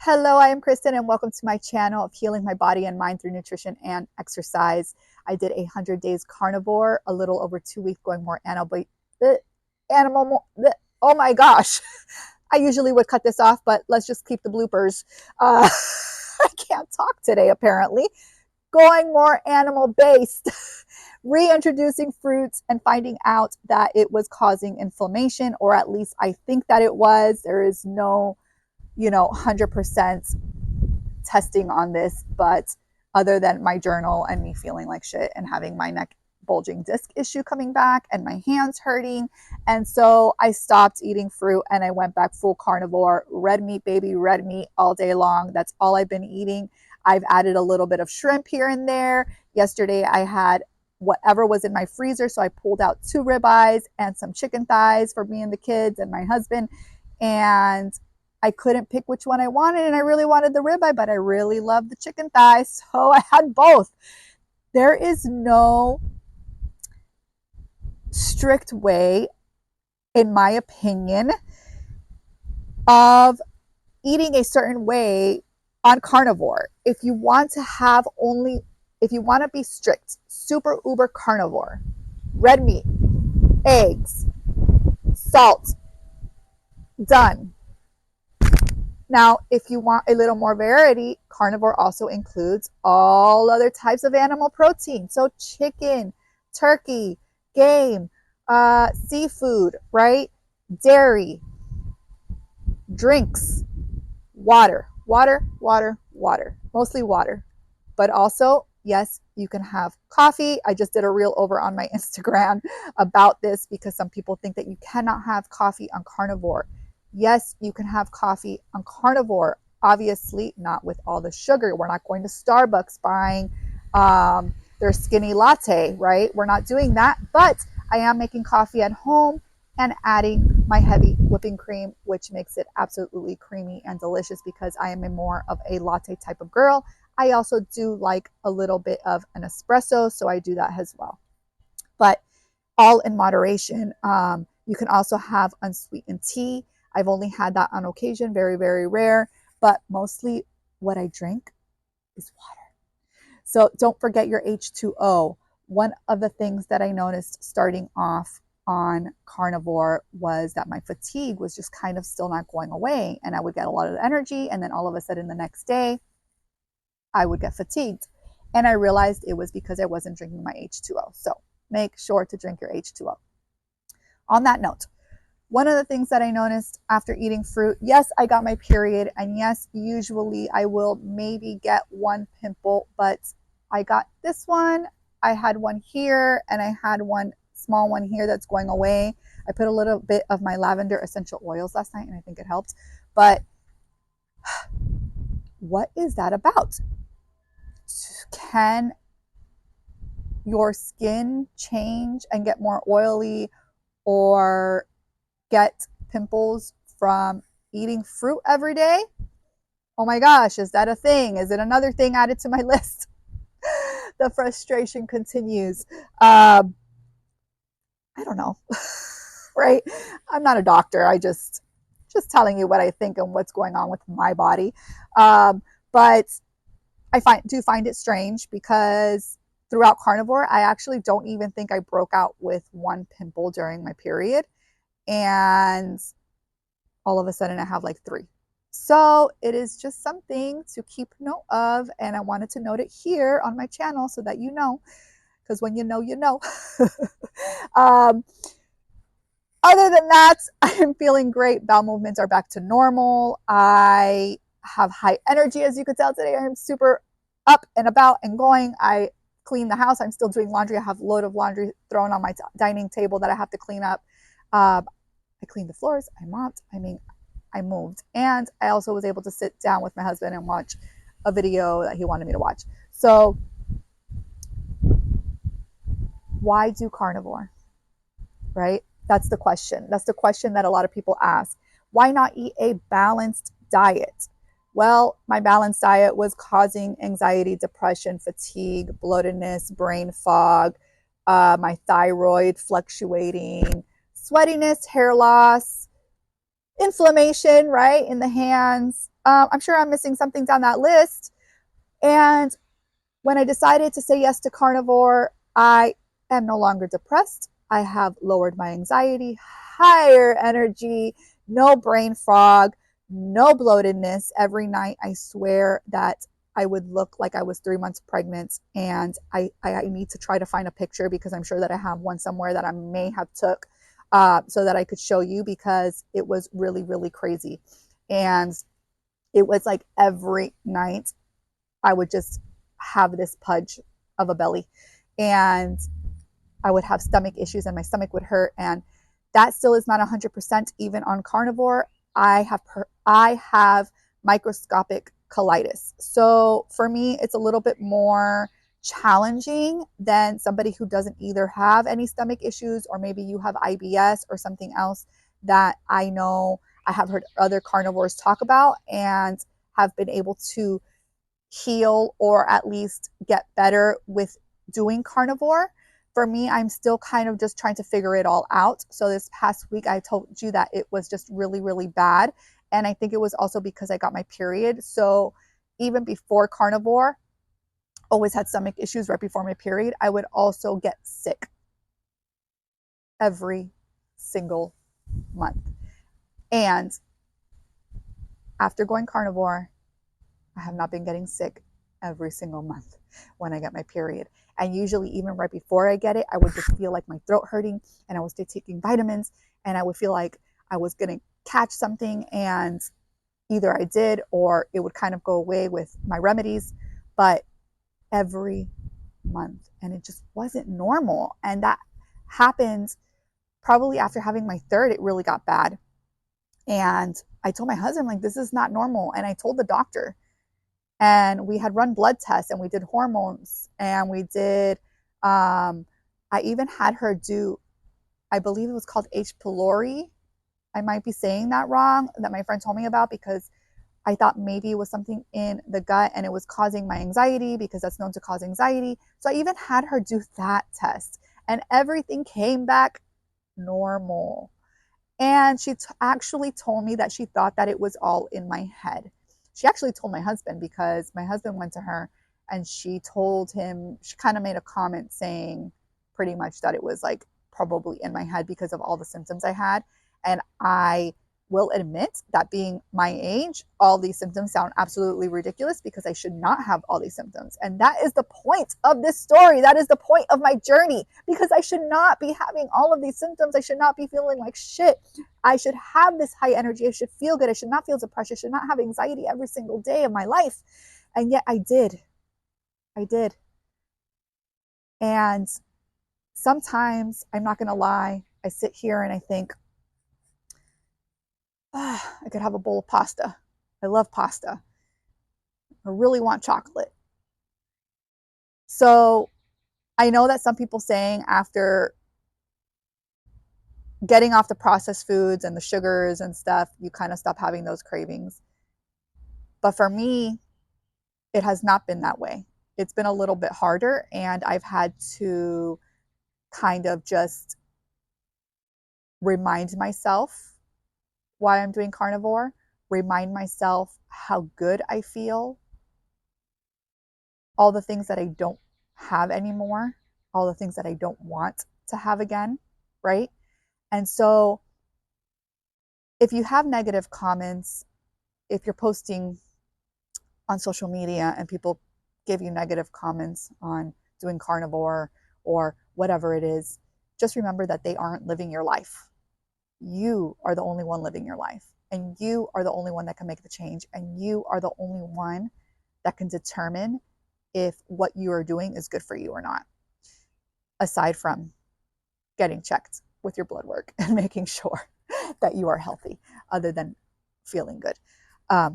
Hello, I am Kristin and welcome to my channel of healing my body and mind through nutrition and exercise. I did 100 days carnivore, a little over 2 weeks going more animal. Oh my gosh. I usually would cut this off, but let's just keep the bloopers. I can't talk today apparently. Going more animal based, reintroducing fruits and finding out that it was causing inflammation, or at least I think that it was. There is no 100% testing on this, but other than my journal and me feeling like shit and having my neck bulging disc issue coming back and my hands hurting. And so I stopped eating fruit and I went back full carnivore, red meat, baby, red meat all day long. That's all I've been eating. I've added a little bit of shrimp here and there. Yesterday I had whatever was in my freezer, so I pulled out 2 ribeyes and some chicken thighs for me and the kids and my husband, and I couldn't pick which one I wanted, and I really wanted the ribeye, but I really loved the chicken thighs, so I had both. There is no strict way, in my opinion, of eating a certain way on carnivore. If you want to be strict, super uber carnivore, red meat, eggs, salt, done. Now, if you want a little more variety, carnivore also includes all other types of animal protein. So chicken, turkey, game, seafood, right? Dairy, drinks, water, mostly water. But also, yes, you can have coffee. I just did a reel over on my Instagram about this because some people think that you cannot have coffee on carnivore. Yes, you can have coffee on carnivore, obviously not with all the sugar. We're not going to Starbucks buying their skinny latte, right? We're not doing that, but I am making coffee at home and adding my heavy whipping cream, which makes it absolutely creamy and delicious because I am more of a latte type of girl. I also do like a little bit of an espresso, so I do that as well. But all in moderation. You can also have unsweetened tea. I've only had that on occasion, very, very rare, but mostly what I drink is water. So don't forget your H2O. One of the things that I noticed starting off on carnivore was that my fatigue was just kind of still not going away, and I would get a lot of energy, and then all of a sudden the next day I would get fatigued. And I realized it was because I wasn't drinking my H2O. So make sure to drink your H2O. On that note, one of the things that I noticed after eating fruit, yes, I got my period, and yes, usually I will maybe get one pimple, but I got this one. I had one here, and I had one small one here that's going away. I put a little bit of my lavender essential oils last night, and I think it helped. But what is that about? Can your skin change and get more oily or get pimples from eating fruit every day? Oh my gosh, is that a thing? Is it another thing added to my list? The frustration continues. I don't know, right? I'm not a doctor. I just telling you what I think and what's going on with my body. But I do find it strange because throughout carnivore, I actually don't even think I broke out with one pimple during my period. And all of a sudden I have like 3. So it is just something to keep note of. And I wanted to note it here on my channel so that you know, because when you know, you know. Other than that, I am feeling great. Bowel movements are back to normal. I have high energy, as you could tell today. I am super up and about and going. I clean the house. I'm still doing laundry. I have a load of laundry thrown on my dining table that I have to clean up. I cleaned the floors. I mopped. I moved. And I also was able to sit down with my husband and watch a video that he wanted me to watch. So why do carnivore, right? That's the question. That's the question that a lot of people ask. Why not eat a balanced diet? Well, my balanced diet was causing anxiety, depression, fatigue, bloatedness, brain fog, my thyroid fluctuating, sweatiness, hair loss, inflammation, right, in the hands, I'm sure I'm missing something down that list. And when I decided to say yes to carnivore, I am no longer depressed. I have lowered my anxiety, higher energy, no brain fog, no bloatedness. Every night, I swear that I would look like I was 3 months pregnant. And I need to try to find a picture because I'm sure that I have one somewhere that I may have took so that I could show you, because it was really, really crazy. And it was like every night I would just have this pudge of a belly, and I would have stomach issues and my stomach would hurt. And that still is not 100% even on carnivore. I have microscopic colitis. So for me, it's a little bit more challenging than somebody who doesn't either have any stomach issues, or maybe you have IBS or something else that I know I have heard other carnivores talk about and have been able to heal or at least get better with doing carnivore. For me, I'm still kind of just trying to figure it all out. So this past week, I told you that it was just really, really bad. And I think it was also because I got my period. So even before carnivore, always had stomach issues right before my period. I would also get sick every single month. And after going carnivore, I have not been getting sick every single month when I get my period. And usually, even right before I get it, I would just feel like my throat hurting, and I would stay taking vitamins, and I would feel like I was going to catch something, and either I did or it would kind of go away with my remedies. But every month, and it just wasn't normal. And that happened probably after having my third. It really got bad. And I told my husband, like, this is not normal. And I told the doctor, and we had run blood tests and we did hormones and we did I even had her do, I believe it was called H pylori. I might be saying that wrong, that my friend told me about, because I thought maybe it was something in the gut and it was causing my anxiety, because that's known to cause anxiety. So I even had her do that test, and everything came back normal. And she actually told me that she thought that it was all in my head. She actually told my husband, because my husband went to her and she told him, she kind of made a comment saying pretty much that it was like probably in my head because of all the symptoms I had. And I will admit that, being my age, all these symptoms sound absolutely ridiculous, because I should not have all these symptoms. And that is the point of this story. That is the point of my journey, because I should not be having all of these symptoms. I should not be feeling like shit. I should have this high energy. I should feel good. I should not feel depressed. I should not have anxiety every single day of my life. And yet I did. I did. And sometimes, I'm not going to lie, I sit here and I think, I could have a bowl of pasta. I love pasta. I really want chocolate. So I know that some people saying after getting off the processed foods and the sugars and stuff, you kind of stop having those cravings. But for me, it has not been that way. It's been a little bit harder, and I've had to kind of just remind myself why I'm doing carnivore, remind myself how good I feel, all the things that I don't have anymore, all the things that I don't want to have again, right? And so if you have negative comments, if you're posting on social media and people give you negative comments on doing carnivore or whatever it is, just remember that they aren't living your life. You are the only one living your life, and you are the only one that can make the change, and you are the only one that can determine if what you are doing is good for you or not, aside from getting checked with your blood work and making sure that you are healthy, other than feeling good,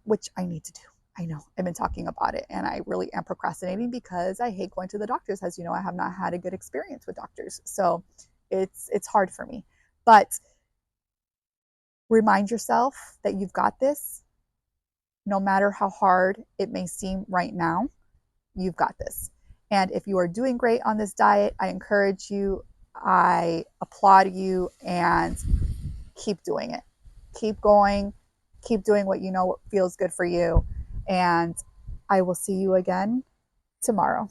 which I need to do. I know I've been talking about it, and I really am procrastinating because I hate going to the doctors. As you know, I have not had a good experience with doctors, so it's hard for me. But remind yourself that you've got this. No matter how hard it may seem right now, you've got this. And if you are doing great on this diet, I encourage you, I applaud you, and keep doing it. Keep going. Keep doing what you know feels good for you. And I will see you again tomorrow.